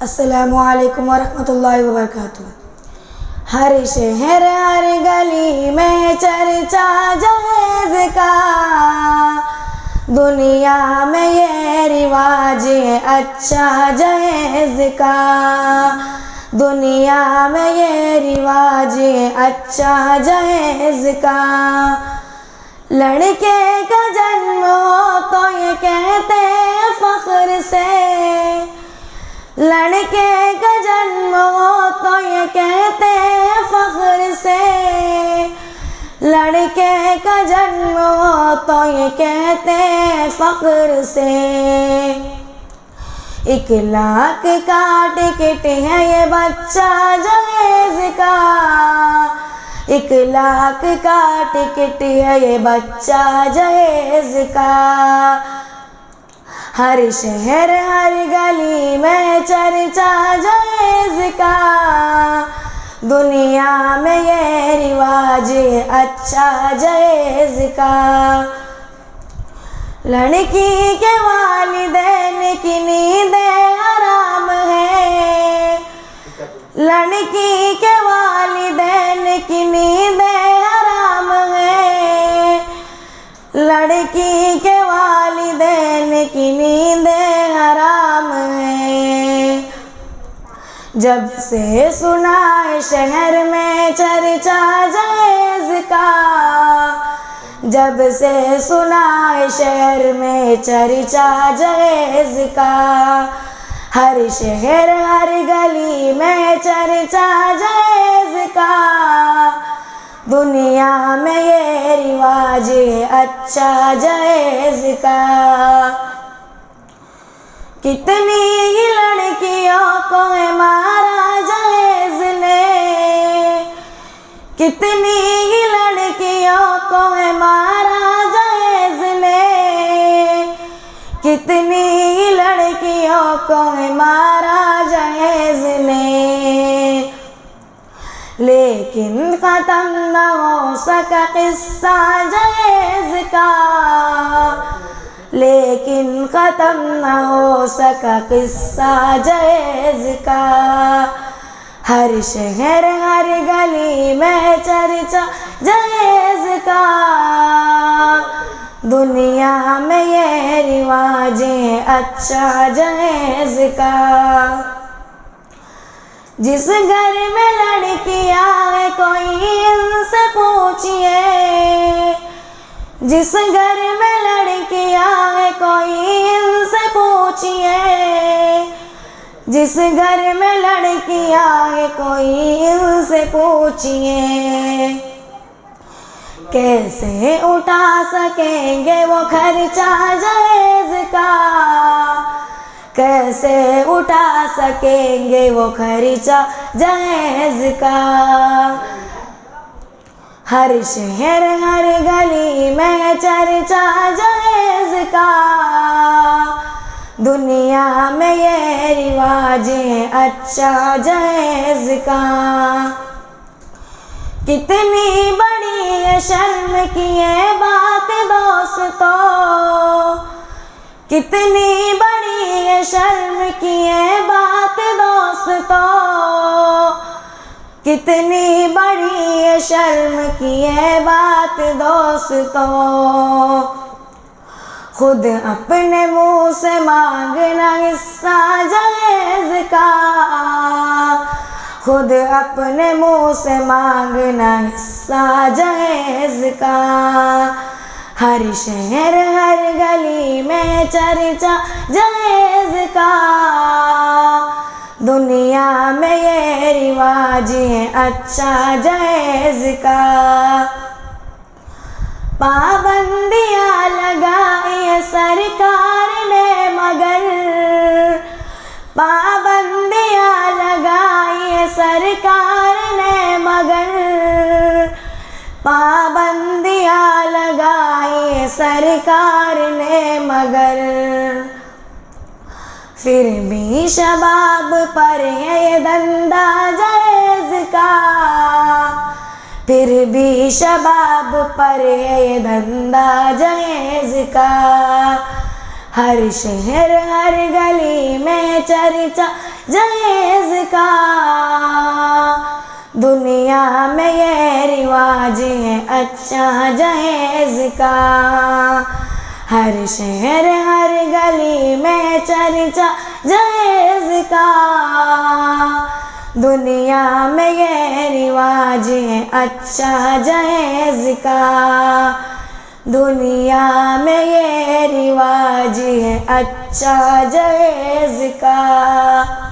अस्सलामु अलैकुम वरहमतुल्लाहि वबरकातुहू। हर शहर हर गली में चर्चा जहेज का, दुनिया में ये रिवाज है अच्छा जहेज का, दुनिया में ये रिवाज है अच्छा जहेज का। लड़के का जन्म हो तो ये कहते हैं फख्र से, लड़के का जन्म हो तो ये कहते हैं फख्र से, लड़के का जन्म हो तो ये कहते हैं फख्र से। 1 लाख का टिकट है ये बच्चा जहेज का, 1 लाख का टिकट है ये बच्चा जहेज का। हर शहर हर गली में चर्चा जहेज का, दुनिया में ये रिवाज है अच्छा जहेज का। लड़की के वालिदैन की नींदें हराम है, लड़की के वालिदैन की नींदें हराम है, लड़की के वालिदैन की नींदें हराम है। जब से सुना है शहर में चर्चा जहेज का, जब से सुना है शहर में चर्चा जहेज का। हर शहर हर गली में चर्चा जहेज का, दुनिया में ये रिवाज है अच्छा जहेज का। कितनी ही लड़कियों को है मारा जहेज ने, कितनी ही लड़कियों को है मारा जहेज ने, कितनी ही लड़कियों को है मारा जहेज ने। लेकिन ख़त्म न हो सका किस्सा जहेज का, लेकिन ख़त्म न हो सका किस्सा जहेज का। हर शहर हर गली में चर्चा जहेज का, दुनिया में ये रिवाज है अच्छा जहेज का। जिस घर में लड़कियां है कोई इनसे पूछिए, जिस घर में लड़कियां है कोई इनसे पूछिए, जिस घर में लड़कियां है कोई इनसे पूछिए। कैसे उठा सकेंगे वो खर्चा जहेज का, कैसे उठा सकेंगे वो खर्चा जहेज का। हर शहर हर गली में चर्चा जहेज का, दुनिया में ये रिवाज है अच्छा जहेज का। कितनी बड़ी है शर्म की ये बात दोस्तों, कितनी बड़ी है शर्म की ये बात दोस्तों, कितनी बड़ी है शर्म की ये बात दोस्तों। खुद अपने मुंह से मांगना हिस्सा जहेज का, खुद अपने मुंह से मांगना हिस्सा जहेज का। हर शहर हर गली में चर्चा जहेज का, दुनिया में ये रिवाज है अच्छा जहेज का। पाबंदियाँ लगाई है सरकार ने मगर, पाबंदियाँ लगाई है सरकार ने मगर, पाबंदियाँ लगाई है सरकार ने मगर। फिर भी शबाब पर है ये धंधा जहेज का, फिर भी शबाब पर है ये धंधा जहेज का। हर शहर हर गली में चर्चा जहेज का। दुनिया में ये रिवाज है अच्छा जहेज का। हर शहर हर गली में चर्चा जहेज का। दुनिया में ये रिवाज है अच्छा जहेज का। दुनिया में ये रिवाज है अच्छा जहेज का।